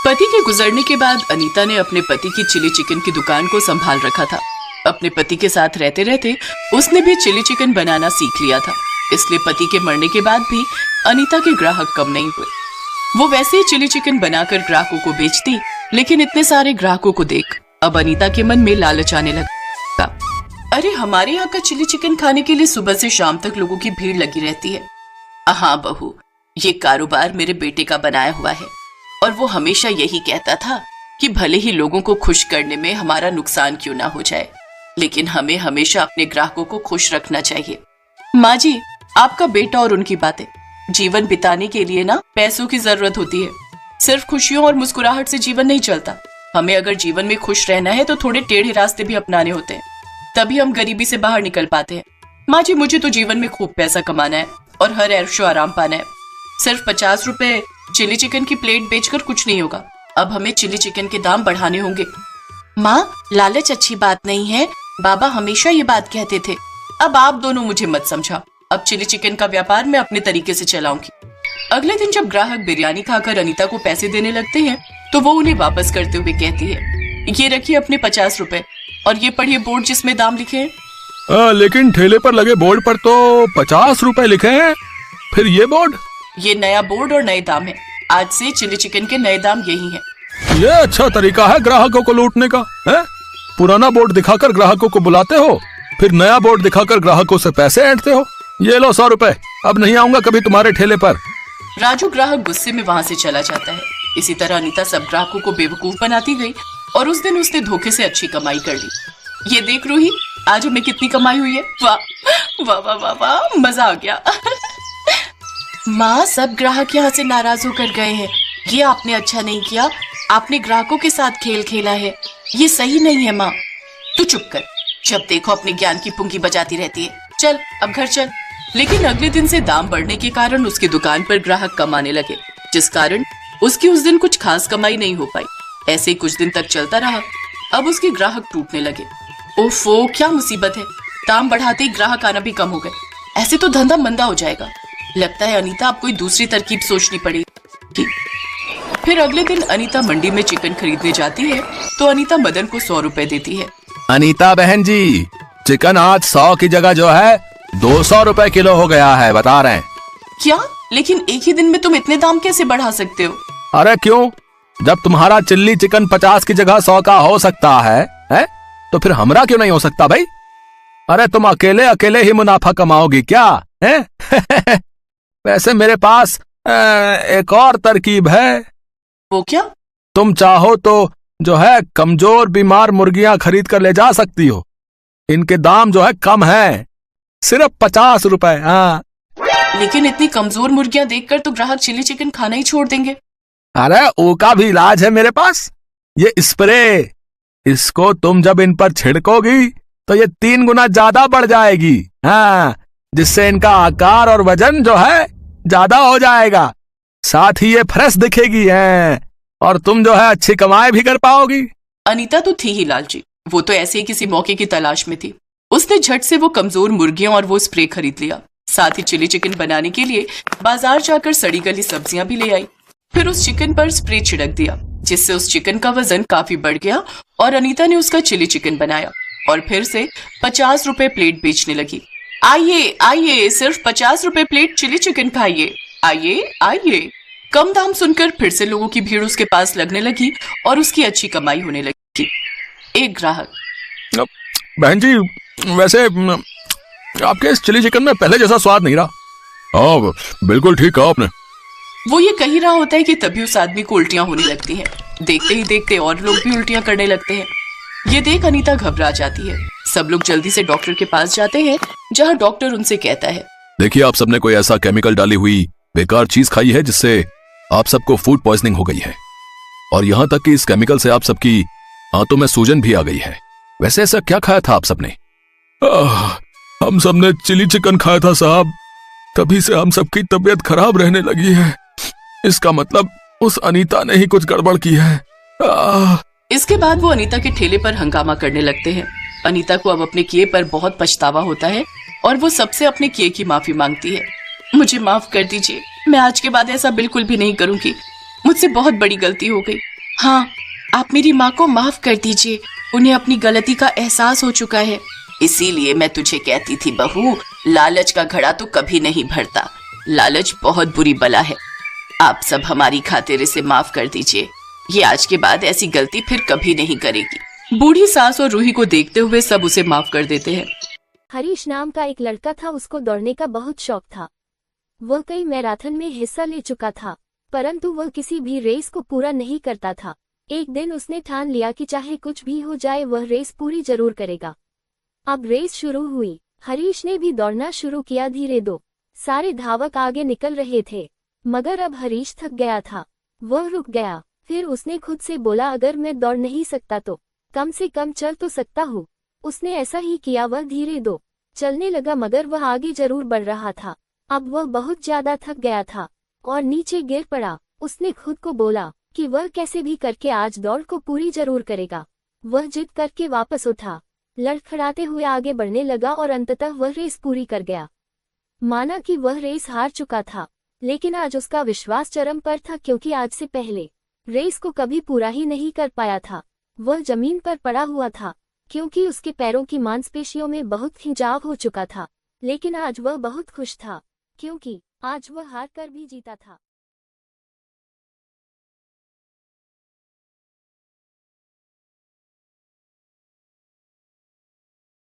पति के गुजरने के बाद अनीता ने अपने पति की चिली चिकन की दुकान को संभाल रखा था। अपने पति के साथ रहते रहते उसने भी चिली चिकन बनाना सीख लिया था, इसलिए पति के मरने के बाद भी अनीता के ग्राहक कम नहीं हुए। वो वैसे ही चिली चिकन बनाकर ग्राहकों को बेचती, लेकिन इतने सारे ग्राहकों को देख अब अनीता के मन में लालच आने लगा। अरे हमारे यहाँ का चिली चिकन खाने के लिए सुबह से शाम तक लोगों की भीड़ लगी रहती है। हाँ बहू, ये कारोबार मेरे बेटे का बनाया हुआ है और वो हमेशा यही कहता था कि भले ही लोगों को खुश करने में हमारा नुकसान क्यों ना हो जाए, लेकिन हमें हमेशा अपने ग्राहकों को खुश रखना चाहिए। माँ जी, आपका बेटा और उनकी बातें, जीवन बिताने के लिए ना पैसों की जरूरत होती है। सिर्फ खुशियों और मुस्कुराहट से जीवन नहीं चलता। हमें अगर जीवन में खुश रहना है तो थोड़े टेढ़े रास्ते भी अपनाने होते हैं, तभी हम गरीबी से बाहर निकल पाते हैं। माँ जी, मुझे तो जीवन में खूब पैसा कमाना है और हर ऐशो आराम पाना है। सिर्फ 50 रुपए चिली चिकन की प्लेट बेचकर कुछ नहीं होगा। अब हमें चिली चिकन के दाम बढ़ाने होंगे। माँ, लालच अच्छी बात नहीं है, बाबा हमेशा ये बात कहते थे। अब आप दोनों मुझे मत समझा। अब चिली चिकन का व्यापार मैं अपने तरीके से चलाऊंगी। अगले दिन जब ग्राहक बिरयानी खाकर अनीता को पैसे देने लगते हैं तो वो उन्हें वापस करते हुए कहती है, ये रखिए अपने 50 रुपए और ये पढ़िए बोर्ड जिसमें दाम लिखे हैं। लेकिन ठेले पर लगे बोर्ड पर तो 50 रुपए लिखे हैं, फिर ये बोर्ड? ये नया बोर्ड और नए दाम है। आज से चिली चिकन के नए दाम यही हैं। ये अच्छा तरीका है ग्राहकों को लूटने का, है? पुराना बोर्ड दिखाकर ग्राहकों को बुलाते हो, फिर नया बोर्ड दिखाकर ग्राहकों से पैसे ऐंठते हो। ये लो 100 रुपए, अब नहीं आऊंगा कभी तुम्हारे ठेले पर। राजू ग्राहक गुस्से में वहाँ से चला जाता है। इसी तरह अनीता सब ग्राहकों को बेवकूफ बनाती गई और उस दिन उसने धोखे से अच्छी कमाई कर ली। ये देख रूही, आज हमें कितनी कमाई हुई है। वाह वाह वाह वाह वाह, मजा आ गया। माँ, सब ग्राहक यहाँ से नाराज होकर गए हैं। ये आपने अच्छा नहीं किया, आपने ग्राहकों के साथ खेल खेला है, ये सही नहीं है। माँ तू चुप कर, जब देखो अपने ज्ञान की पुंगी बजाती रहती है। चल अब घर चल। लेकिन अगले दिन से दाम बढ़ने के कारण उसकी दुकान पर ग्राहक कम आने लगे, जिस कारण उसकी उस दिन कुछ खास कमाई नहीं हो पाई। ऐसे ही कुछ दिन तक चलता रहा। अब उसके ग्राहक टूटने लगे। ओफो, क्या मुसीबत है, दाम बढ़ाते ही ग्राहक आना भी कम हो गए। ऐसे तो धंधा मंदा हो जाएगा। लगता है अनीता अब कोई दूसरी तरकीब सोचनी पड़ेगी। फिर अगले दिन अनीता मंडी में चिकन खरीदने जाती है तो अनीता मदन को 100 रुपए देती है। अनीता बहन जी, चिकन आज 100 की जगह जो है 200 रुपए किलो हो गया है, बता रहे हैं। क्या? लेकिन एक ही दिन में तुम इतने दाम कैसे बढ़ा सकते हो? अरे क्यों, जब तुम्हारा चिल्ली चिकन 50 की जगह 100 का हो सकता है तो फिर हमरा क्यों नहीं हो सकता भाई? अरे तुम अकेले अकेले ही मुनाफा कमाओगी क्या है? वैसे मेरे पास एक और तरकीब है। वो क्या? तुम चाहो तो जो है कमजोर बीमार मुर्गियां खरीद कर ले जा सकती हो। इनके दाम जो है कम है, सिर्फ 50 रुपए। हाँ, लेकिन इतनी कमजोर मुर्गियां देखकर तो ग्राहक चिली चिकन खाना ही छोड़ देंगे। अरे उसका भी इलाज है मेरे पास, ये स्प्रे। इसको तुम जब इन पर छिड़कोगी तो ये 3 गुना ज्यादा बढ़ जाएगी। हाँ, जिससे इनका आकार और वजन जो है ज्यादा हो जाएगा, साथ ही ये फ्रेश दिखेगी है और तुम जो है अच्छी कमाई भी कर पाओगी। अनीता तो थी ही लालची, वो तो ऐसे ही किसी मौके की तलाश में थी। उसने झट से वो कमजोर मुर्गियां और वो स्प्रे खरीद लिया। साथ ही चिली चिकन बनाने के लिए बाजार जाकर सड़ी गली सब्जियां भी ले आई। फिर उस चिकन पर स्प्रे छिड़क दिया, जिससे उस चिकन का वजन काफी बढ़ गया और अनीता ने उसका चिली चिकन बनाया और फिर से 50 रुपए प्लेट बेचने लगी। आइए आइए, सिर्फ 50 रुपए प्लेट चिली चिकन खाइए, आइए आइए। कम दाम सुनकर फिर से लोगों की भीड़ उसके पास लगने लगी और उसकी अच्छी कमाई होने लगी। एक ग्राहक, बहन जी, वैसे आपके इस चिली चिकन में पहले जैसा स्वाद नहीं रहा। हाँ, बिल्कुल ठीक कहा आपने। वो ये कह ही रहा होता है कि तभी उस आदमी को उल्टियां होने लगती हैं। देखते ही देखते और लोग भी उल्टियां करने लगते हैं। ये देख अनीता घबरा जाती है। सब लोग जल्दी से डॉक्टर के पास जाते हैं, जहाँ डॉक्टर उनसे कहता है, देखिए आप सबने कोई ऐसा केमिकल डाली हुई बेकार चीज खाई है जिससे आप सबको फूड पॉइजनिंग हो गई है, और यहाँ तक कि इस केमिकल से आप सबकी आंतों में सूजन भी आ गई है। वैसे ऐसा क्या खाया था आप सबने? हम सबने चिली चिकन खाया था साहब, तभी से हम सबकी तबीयत खराब रहने लगी है। इसका मतलब उस अनीता ने ही कुछ गड़बड़ की है। इसके बाद वो अनीता के ठेले पर हंगामा करने लगते हैं। अनीता को अब अपने किए पर बहुत पछतावा होता है और वो सबसे अपने किए की माफी मांगती है। मुझे माफ कर दीजिए, मैं आज के बाद ऐसा बिल्कुल भी नहीं करूंगी। मुझसे बहुत बड़ी गलती हो गई। हाँ, आप मेरी माँ को माफ कर दीजिए। उन्हें अपनी गलती का एहसास हो चुका है। इसीलिए मैं तुझे कहती थी बहू, लालच का घड़ा तो कभी नहीं भरता। लालच बहुत बुरी बला है। आप सब हमारी खातिर इसे माफ कर दीजिए। ये आज के बाद ऐसी गलती फिर कभी नहीं करेगी। बूढ़ी सास और रूही को देखते हुए सब उसे माफ कर देते हैं। हरीश नाम का एक लड़का था। उसको दौड़ने का बहुत शौक था। वह कई मैराथन में हिस्सा ले चुका था, परंतु वह किसी भी रेस को पूरा नहीं करता था। एक दिन उसने ठान लिया कि चाहे कुछ भी हो जाए वह रेस पूरी जरूर करेगा। अब रेस शुरू हुई। हरीश ने भी दौड़ना शुरू किया। धीरे दो सारे धावक आगे निकल रहे थे, मगर अब हरीश थक गया था। वह रुक गया। फिर उसने खुद से बोला, अगर मैं दौड़ नहीं सकता तो कम से कम चल तो सकता हूँ। उसने ऐसा ही किया। वह धीरे दो चलने लगा, मगर वह आगे जरूर बढ़ रहा था। अब वह बहुत ज्यादा थक गया था और नीचे गिर पड़ा। उसने खुद को बोला कि वह कैसे भी करके आज दौड़ को पूरी जरूर करेगा। वह जिद करके वापस उठा, लड़खड़ाते हुए आगे बढ़ने लगा और अंततः वह रेस पूरी कर गया। माना कि वह रेस हार चुका था, लेकिन आज उसका विश्वास चरम पर था, क्योंकि आज से पहले रेस को कभी पूरा ही नहीं कर पाया था। वह जमीन पर पड़ा हुआ था, क्योंकि उसके पैरों की मांसपेशियों में बहुत खिंचाव हो चुका था। लेकिन आज वह बहुत खुश था, क्योंकि आज वह हार कर भी जीता था।